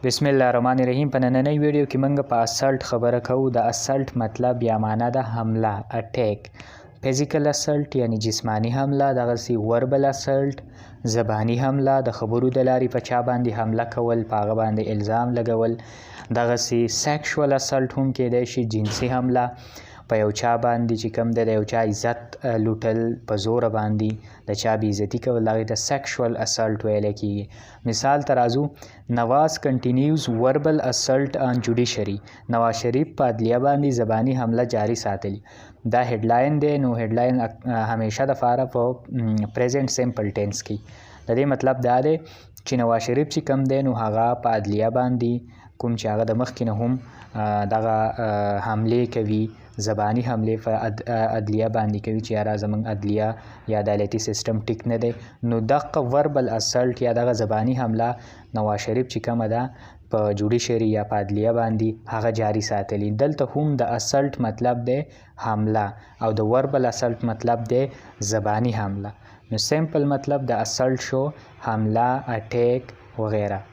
بسم الله الرحمن الرحیم. په نننۍ ویډیو کې موږ په اسالت خبره کوو. د اسالت مطلب یا معنا د حمله، اٹیک. فزیکل اسالت یعنی جسمانی حمله، دغسې وربل اسالت زبانی حمله، د خبرو د لارې په چا باندې حمله کول، په هغه باندې الزام لګول. دغسې سیکشوال اسالت هم کیدای شي، جنسي حمله په یو چا باندې چې کوم د یو چا عزت لوټل، په زوره باندې د چا بې عزتي کول، هغې ته سیکشوال اسالت ویلی کېږي. مثال ته راځو. نواز کنټینیوز وربل اسالت آن جوډیشري. نواز شریف په عدلیه باندې زبانی حمله جاري ساتلي. دا هیډلاین دی. نو هیډلاین همیشه دپاره په پریزنټ سیمپل ټینس کې. د دې مطلب دا دی چې نواز شریف چې کوم دی نو هغه په عدلیه باندې کوم چې هغه د مخکې نه هم دغه حملې کوي، زبانی حملې په عدلیه باندې کوي چې یاره زموږ عدلیه یا عدالتي سیستم ټیک نه دی. نو دغه وربل اسالت یا دغه زبانی حمله نواز شریف چې کومه ده په جوډیشري یا په عدلیه باندې هغه جاري ساتلي. دلته هم د اسالت مطلب دی حمله او د وربل اسالت مطلب دی زبانی حمله. نو سیمپل مطلب د اسالت شو حمله، اٹیک وغیره.